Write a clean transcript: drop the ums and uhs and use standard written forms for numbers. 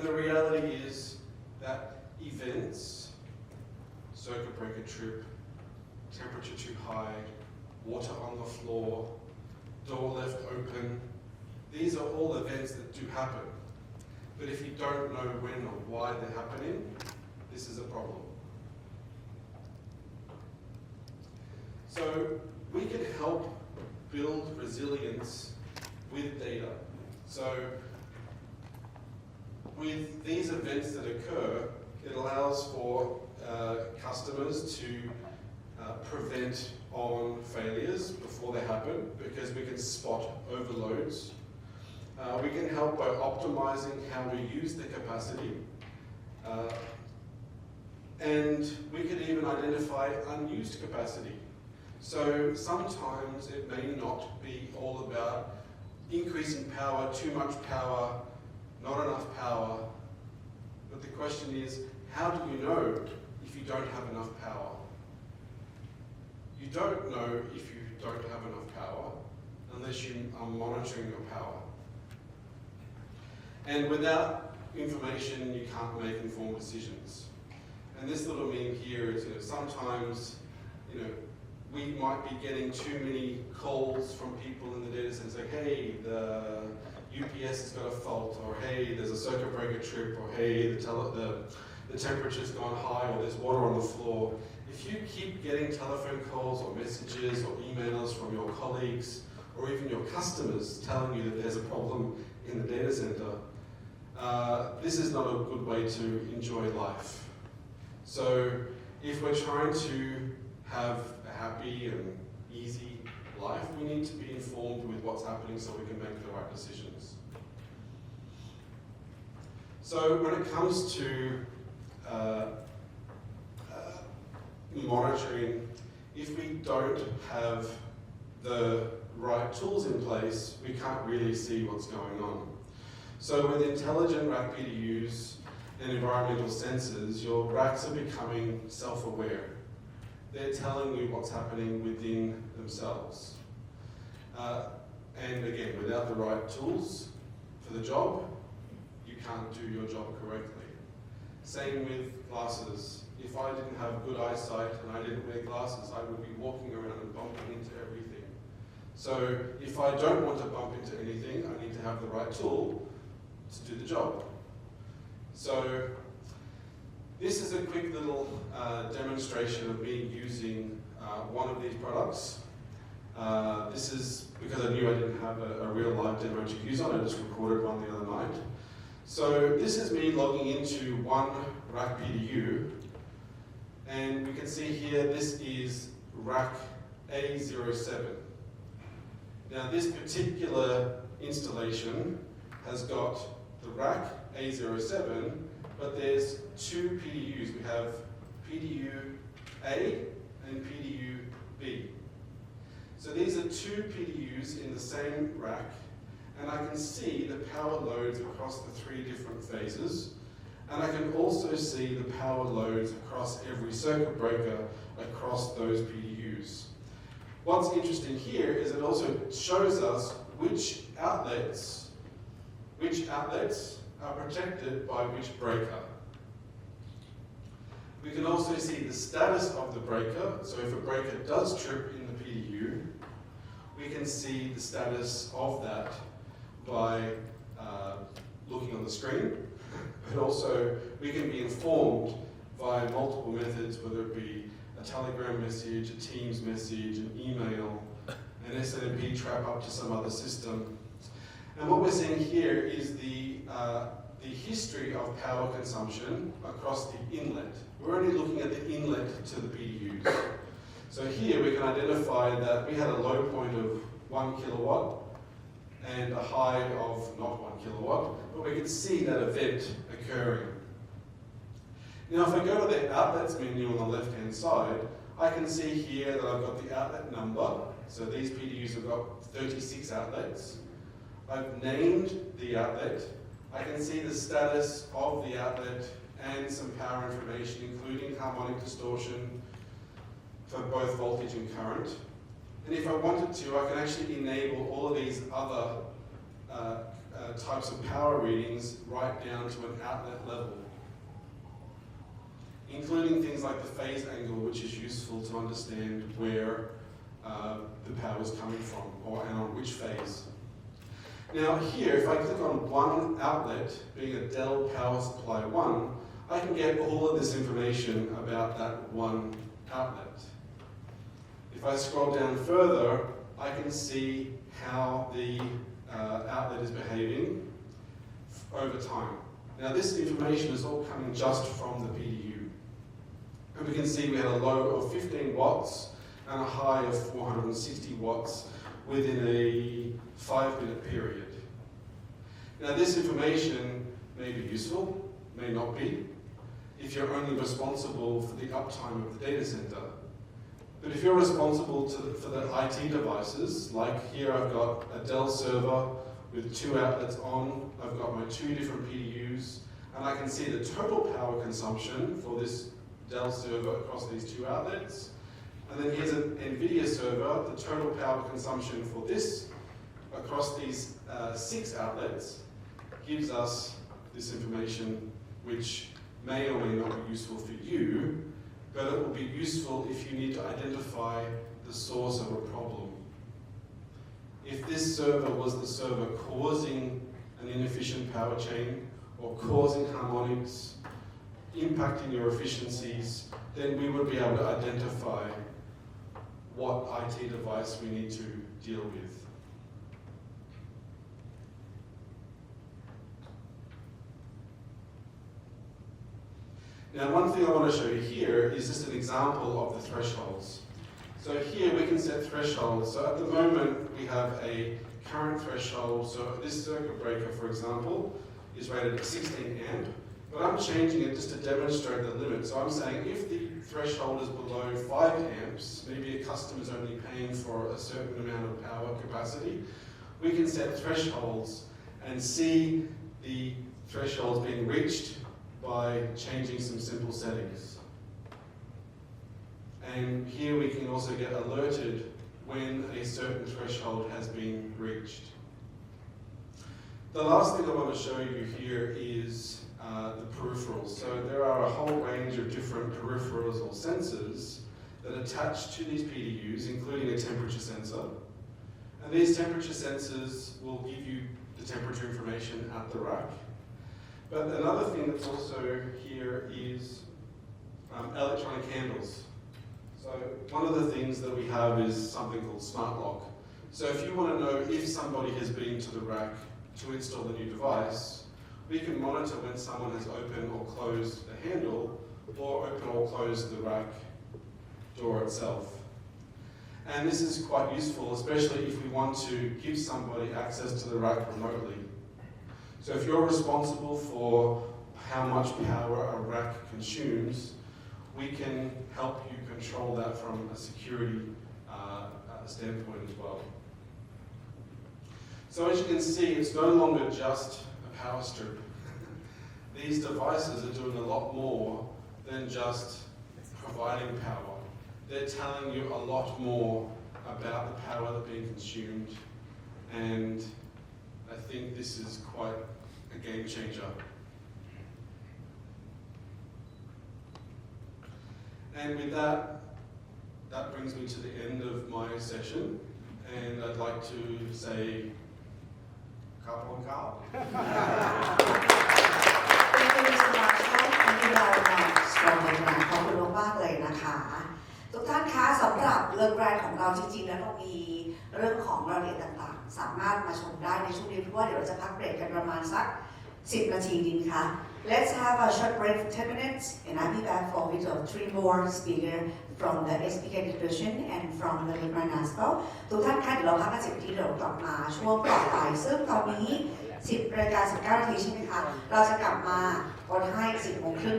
And the reality is that events, circuit breaker trip, temperature too high, water on the floor, door left open, these are all events that do happen. But if you don't know when or why they're happening, this is a problem. So we can help build resilience with data. So with these events that occur, it allows for customers to prevent on failures before they happen, because we can spot overloads. We can help by optimizing how we use the capacity. And we can even identify unused capacity. So sometimes it may not be all about increasing power, too much power, not enough power. But the question is, how do you know if you don't have enough power? You don't know if you don't have enough power unless you are monitoring your power. And without information, you can't make informed decisions. And this little meme here is, sometimes, we might be getting too many calls from people in the data center saying, hey, the UPS has got a fault, or hey, there's a circuit breaker trip, or hey, the temperature's gone high, or there's water on the floor. If you keep getting telephone calls or messages or emails from your colleagues, or even your customers telling you that there's a problem in the data center, this is not a good way to enjoy life. So if we're trying to have a happy and easy life, we need to be informed with what's happening so we can make the right decisions. So when it comes to monitoring, if we don't have the right tools in place, we can't really see what's going on. So with intelligent rack PDUs and environmental sensors, your racks are becoming self-aware. They're telling you what's happening within themselves. And again, without the right tools for the job, you can't do your job correctly. Same with glasses. If I didn't have good eyesight and I didn't wear glasses, I would be walking around and bumping into everything. So if I don't want to bump into anything, I need to have the right tool to do the job. So this is a quick little demonstration of me using one of these products. This is because I knew I didn't have a real live demo to use on. I just recorded one the other night. So this is me logging into one rack PDU, and we can see here this is rack A07. Now this particular installation has got the rack A07, but there's two PDUs. We have PDU A and PDU B. So these are two PDUs in the same rack, and I can see the power loads across the three different phases, and I can also see the power loads across every circuit breaker across those PDUs. What's interesting here is it also shows us which outlets are protected by which breaker. We can also see the status of the breaker. So if a breaker does trip in the PDU, we can see the status of that by looking on the screen. But also we can be informed via multiple methods, whether it be a Telegram message, a Teams message, an email, an SNMP trap up to some other system. And what we're seeing here is the history of power consumption across the inlet. We're only looking at the inlet to the PDUs. So here we can identify that we had a low point of 1 kilowatt and a high of not 1 kilowatt, but we can see that event occurring. Now if I go to the outlets menu on the left-hand side, I can see here that I've got the outlet number. So these PDUs have got 36 outlets. I've named the outlet. I can see the status of the outlet and some power information, including harmonic distortion for both voltage and current. And if I wanted to, I can actually enable all of these other types of power readings right down to an outlet level, including things like the phase angle, which is useful to understand where the power is coming from and on which phase. Now here, if I click on one outlet, being a Dell Power Supply 1, I can get all of this information about that one outlet. If I scroll down further, I can see how the outlet is behaving over time. Now this information is all coming just from the PDU. And we can see we had a low of 15 watts and a high of 460 watts within a 5-minute period. Now this information may be useful, may not be, if you're only responsible for the uptime of the data center. But if you're responsible for the IT devices, like here I've got a Dell server with 2 outlets on, I've got my 2 different PDUs, and I can see the total power consumption for this Dell server across these 2 outlets. And then here's an NVIDIA server, the total power consumption for this across these 6 outlets gives us this information, which may or may not be useful for you, but it will be useful if you need to identify the source of a problem. If this server was the server causing an inefficient power chain or causing harmonics, impacting your efficiencies, then we would be able to identify what IT device we need to deal with. Now, one thing I want to show you here is just an example of the thresholds. So here we can set thresholds. So at the moment we have a current threshold. So this circuit breaker, for example, is rated at 16 amp, but I'm changing it just to demonstrate the limit. So I'm saying if the threshold is below 5 amps, maybe a customer is only paying for a certain amount of power capacity, we can set thresholds and see the thresholds being reached by changing some simple settings. And here we can also get alerted when a certain threshold has been reached. The last thing I want to show you here is the peripherals. So there are a whole range of different peripherals or sensors that attach to these PDUs, including a temperature sensor. And these temperature sensors will give you the temperature information at the rack. But another thing that's also here is electronic handles. So one of the things that we have is something called Smart Lock. So if you want to know if somebody has been to the rack to install a new device, we can monitor when someone has opened or closed the handle, or open or closed the rack door itself. And this is quite useful, especially if we want to give somebody access to the rack remotely. So if you're responsible for how much power a rack consumes, we can help you control that from a security standpoint as well. So as you can see, it's no longer just a power strip. These devices are doing a lot more than just providing power. They're telling you a lot more about the power that's being consumed, and I think this is quite a game changer. And with that, that brings me to the end of my session, and I'd like to say, Carl and Carl. Thank you, Mr. Marshall. Thank you very much from Legrand ขอบคุณมากๆเลยนะคะทุกท่านคะสำหรับ Legrand ของเราจริงๆแล้วเรามีเรื่องของรายละเอียดต่างๆสามารถมาชมได้ในช่วงนี้เพราะว่าเดี๋ยวเราจะพักเบรกกันประมาณสัก10 นาทีดีคะ Let's have a short break for 10 minutes and I'll be back for with 3 more speakers from the SPK division and from the Legrand as well ทุกท่านคะเดี๋ยวเราพักกัน10 นาทีเดี๋ยวกลับมาช่วงต่อไปซึ่งตอนนี้10 นาฬิกา 19 นาทีใช่ไหมคะเราจะกลับมาวันให้ 10 โมงครึ่ง